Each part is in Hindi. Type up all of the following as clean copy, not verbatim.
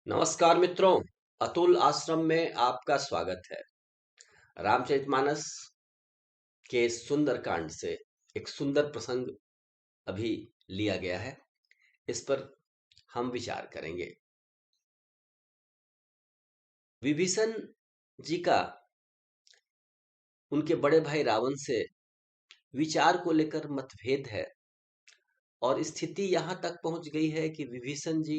नमस्कार मित्रों, अतुल आश्रम में आपका स्वागत है। रामचरितमानस के सुंदर कांड से एक सुंदर प्रसंग अभी लिया गया है। इस पर हम विचार करेंगे। विभीषण जी का उनके बड़े भाई रावण से विचार को लेकर मतभेद है और स्थिति यहां तक पहुंच गई है कि विभीषण जी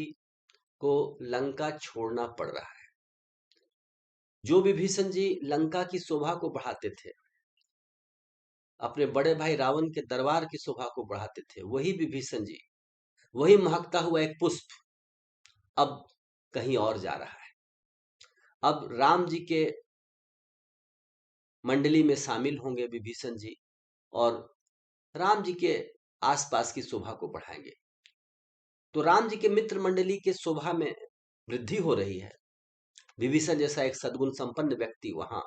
को लंका छोड़ना पड़ रहा है। जो विभीषण जी लंका की शोभा को बढ़ाते थे, अपने बड़े भाई रावण के दरबार की शोभा को बढ़ाते थे, वही विभीषण जी, वही महकता हुआ एक पुष्प अब कहीं और जा रहा है। अब राम जी के मंडली में शामिल होंगे विभीषण जी और राम जी के आसपास की शोभा को बढ़ाएंगे। तो राम जी के मित्र मंडली के शोभा में वृद्धि हो रही है। विभीषण जैसा एक सद्गुण संपन्न व्यक्ति वहां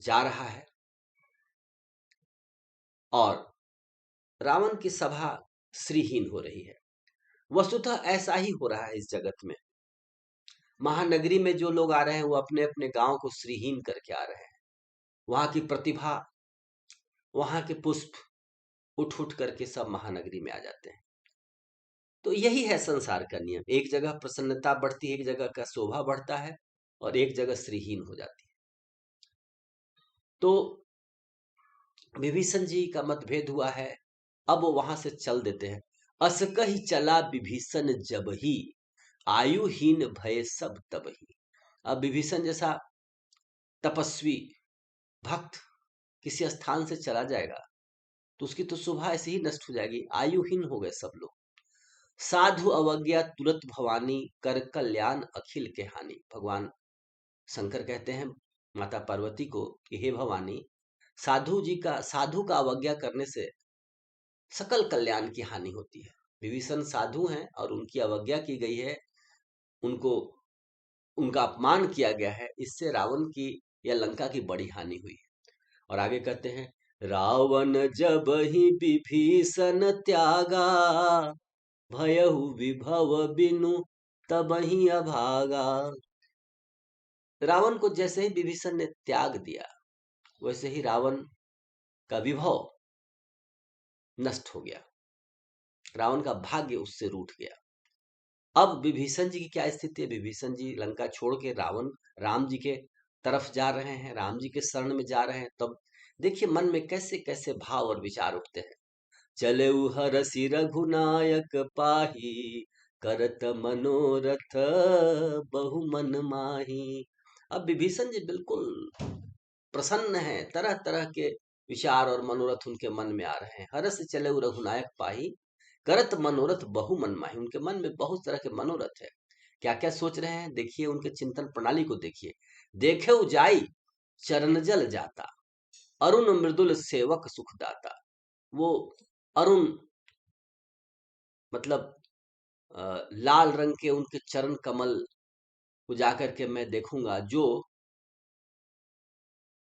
जा रहा है और रावण की सभा श्रीहीन हो रही है। वस्तुतः ऐसा ही हो रहा है इस जगत में। महानगरी में जो लोग आ रहे हैं वो अपने अपने गांव को श्रीहीन करके आ रहे हैं। वहां की प्रतिभा, वहां के पुष्प उठ उठ करके सब महानगरी में आ जाते हैं। तो यही है संसार का नियम। एक जगह प्रसन्नता बढ़ती है, एक जगह का शोभा बढ़ता है और एक जगह श्रीहीन हो जाती है। तो विभीषण जी का मतभेद हुआ है। अब वो वहां से चल देते हैं। अस कहि चला विभीषण जब ही, आयुहीन भय सब तबही। अब विभीषण जैसा तपस्वी भक्त किसी स्थान से चला जाएगा तो उसकी तो शोभा ऐसे ही नष्ट हो जाएगी। आयुहीन हो गए सब लोग। साधु अवज्ञा तुरत भवानी, कर कल्याण अखिल के हानि। भगवान शंकर कहते हैं माता पार्वती को कि हे भवानी, साधु का अवज्ञा करने से सकल कल्याण की हानि होती है। विभीषण साधु हैं और उनकी अवज्ञा की गई है, उनको उनका अपमान किया गया है। इससे रावण की या लंका की बड़ी हानि हुई है। और आगे कहते हैं, रावण जब ही विभीषण त्यागा, भयहु विभव बिनु तबहि अभागा। रावण को जैसे ही विभीषण ने त्याग दिया, वैसे ही रावण का विभव नष्ट हो गया। रावण का भाग्य उससे रूठ गया। अब विभीषण जी की क्या स्थिति है? विभीषण जी लंका छोड़ के राम जी के तरफ जा रहे हैं, राम जी के शरण में जा रहे हैं। तब देखिए मन में कैसे कैसे भाव और विचार उठते हैं। चले हरसि रघुनायक पाही, करत मनोरथ बहु मन माही। अब विभीषण जी बिल्कुल प्रसन्न हैं, तरह तरह के विचार और मनोरथ उनके मन में आ रहे हैं। हरस चले रघुनायक पाही, करत मनोरथ बहु मन माही। उनके मन में बहुत तरह के मनोरथ है। क्या क्या सोच रहे हैं देखिए, उनके चिंतन प्रणाली को देखिए। देखे जाई चरण जल जाता, अरुण मृदुल सेवक सुखदाता। वो अरुण मतलब लाल रंग के उनके चरण कमल को जाकर के मैं देखूंगा, जो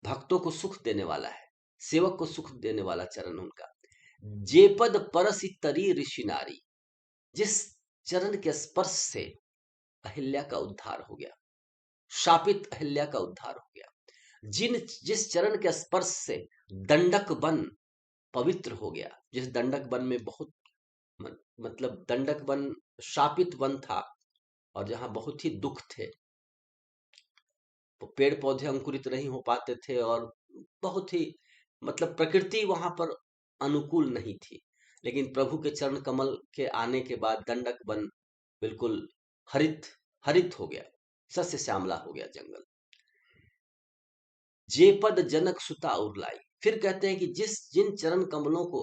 भक्तों को सुख देने वाला है, सेवक को सुख देने वाला चरण उनका। जे पद परसि तरी ऋषि नारी। जिस चरण के स्पर्श से अहिल्या का उद्धार हो गया, शापित अहिल्या का उद्धार हो गया। जिस चरण के स्पर्श से दंडक वन पवित्र हो गया। जिस दंडक वन में बहुत मतलब दंडक वन शापित वन था और जहां बहुत ही दुख थे, पेड़ पौधे अंकुरित नहीं हो पाते थे और बहुत ही मतलब प्रकृति वहां पर अनुकूल नहीं थी। लेकिन प्रभु के चरण कमल के आने के बाद दंडक वन बिल्कुल हरित हरित हो गया, सस्य श्यामला हो गया जंगल। जे पद जनक सुता उरलाई। फिर कहते हैं कि जिन चरण कमलों को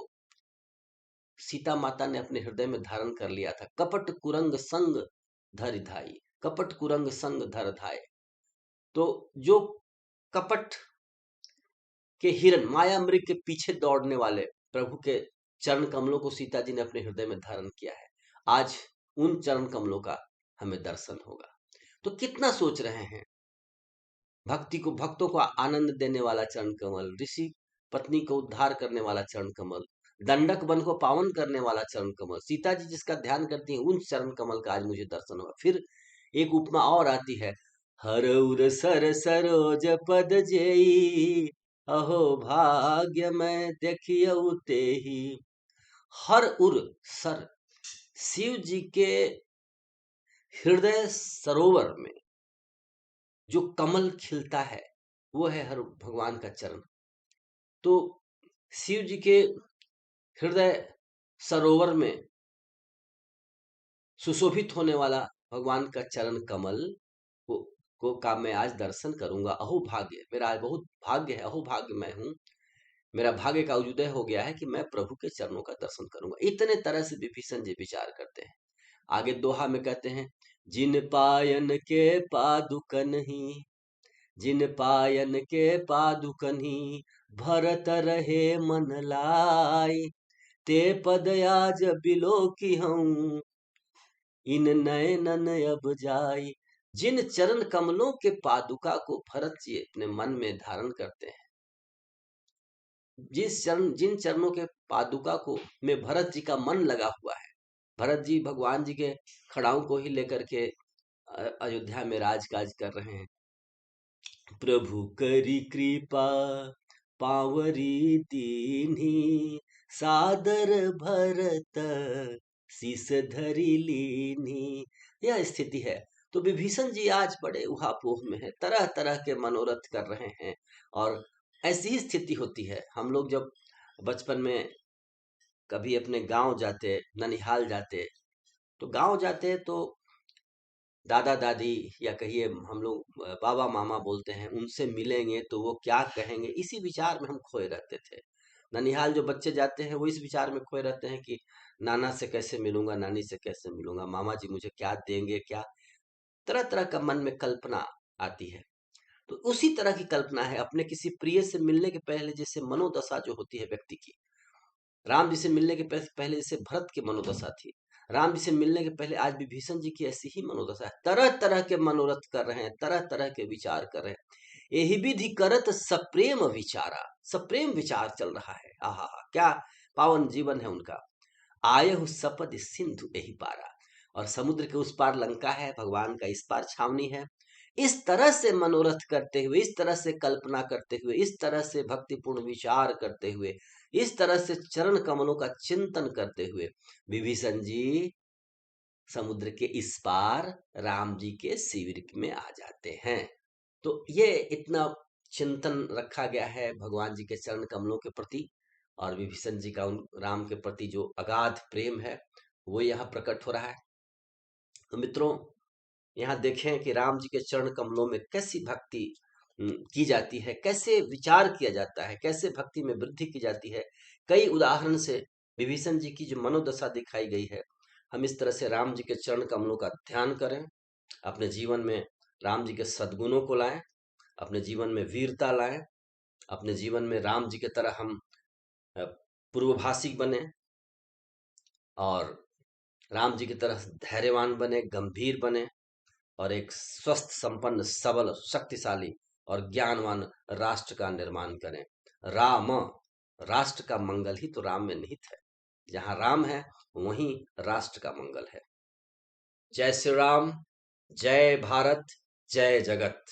सीता माता ने अपने हृदय में धारण कर लिया था, कपट कुरंग संग धर धाई। कपट कुरंग संग धर धाय। तो जो कपट के हिरण, माया मृग के पीछे दौड़ने वाले प्रभु के चरण कमलों को सीता जी ने अपने हृदय में धारण किया है। आज उन चरण कमलों का हमें दर्शन होगा। तो कितना सोच रहे हैं। भक्तों को आनंद देने वाला चरण कमल, ऋषि पत्नी को उद्धार करने वाला चरण कमल, दंडक वन को पावन करने वाला चरण कमल, सीता जी जिसका ध्यान करती हैं उन चरण कमल का आज मुझे दर्शन हुआ। फिर एक उपमा और आती है, हरउर सर सरोज पद जेई, अहो भाग्य मैं देखियऊ तेहि। हर उर सर, शिव जी के हृदय सरोवर में जो कमल खिलता है वो है हर भगवान का चरण। तो शिव जी के हृदय सरोवर में सुशोभित होने वाला भगवान का चरण कमल को, का मैं आज दर्शन करूंगा। अहो भाग्य, मेरा आज बहुत भाग्य है, अहो भाग्य मैं हूँ, मेरा भाग्य का उदय हो गया है कि मैं प्रभु के चरणों का दर्शन करूंगा। इतने तरह से विभीषण जी विचार करते हैं। आगे दोहा में कहते हैं, जिन पायन के पादुकन ही, जिन पायन के पादुकन ही, भरत रहे मन लाई, ते पद आज बिलो की हूँ, इन नयनन अब जाई। जिन चरण कमलों के पादुका को भरत जी अपने मन में धारण करते हैं, जिन चरणों के पादुका को में भरत जी का मन लगा हुआ है, भरत जी भगवान जी के खड़ाऊ को ही लेकर के अयोध्या में राजकाज कर रहे हैं। प्रभु करी कृपा पावरी दीन्ही, सादर भरत शीस धरी लीन्ही। यह स्थिति है। तो विभीषण जी आज बड़े उहापोह में है, तरह तरह के मनोरथ कर रहे हैं। और ऐसी ही स्थिति होती है। हम लोग जब बचपन में कभी अपने गांव जाते, ननिहाल जाते, तो गांव जाते तो दादा दादी या कहिए हम लोग बाबा मामा बोलते हैं, उनसे मिलेंगे तो वो क्या कहेंगे, इसी विचार में हम खोए रहते थे। ननिहाल जो बच्चे जाते हैं वो इस विचार में खोए रहते हैं कि नाना से कैसे मिलूंगा, नानी से कैसे मिलूंगा, मामा जी मुझे क्या देंगे, क्या तरह तरह का मन में कल्पना आती है। तो उसी तरह की कल्पना है अपने किसी प्रिय से मिलने के पहले जैसे मनोदशा जो होती है व्यक्ति की। राम जी से मिलने के पहले जैसे भरत की मनोदशा थी, राम जी से मिलने के पहले आज विभीषण जी की ऐसी ही मनोदशा है। तरह तरह के मनोरथ कर रहे हैं, तरह तरह के विचार कर रहे हैं। यही विधि करत सप्रेम विचारा, सप्रेम विचार चल रहा है। आहा, क्या पावन जीवन है उनका। आयहु सपद सिंधु एहि पारा, और समुद्र के उस पार लंका है, भगवान का इस पार छावनी है। इस तरह से मनोरथ करते हुए, इस तरह से कल्पना करते हुए, इस तरह से भक्तिपूर्ण विचार करते हुए, इस तरह से चरण कमलों का चिंतन करते हुए विभीषण जी समुद्र के इस पार राम जी के शिविर में आ जाते हैं। तो ये इतना चिंतन रखा गया है भगवान जी के चरण कमलों के प्रति, और विभीषण जी का उन राम के प्रति जो अगाध प्रेम है वो यहाँ प्रकट हो रहा है। तो मित्रों, यहाँ देखें कि राम जी के चरण कमलों में कैसी भक्ति की जाती है, कैसे विचार किया जाता है, कैसे भक्ति में वृद्धि की जाती है। कई उदाहरण से विभीषण जी की जो मनोदशा दिखाई गई है, हम इस तरह से राम जी के चरण कमलों का ध्यान करें, अपने जीवन में राम जी के सद्गुणों को लाएं, अपने जीवन में वीरता लाएं, अपने जीवन में राम जी की तरह हम पूर्वभाषी बने, और राम जी की तरह धैर्यवान बने, गंभीर बने, और एक स्वस्थ, संपन्न, सबल, शक्तिशाली और ज्ञानवान राष्ट्र का निर्माण करें। राम, राष्ट्र का मंगल ही तो राम में निहित है। जहां राम है वहीं राष्ट्र का मंगल है। जय श्री राम, जय भारत, जय जगत।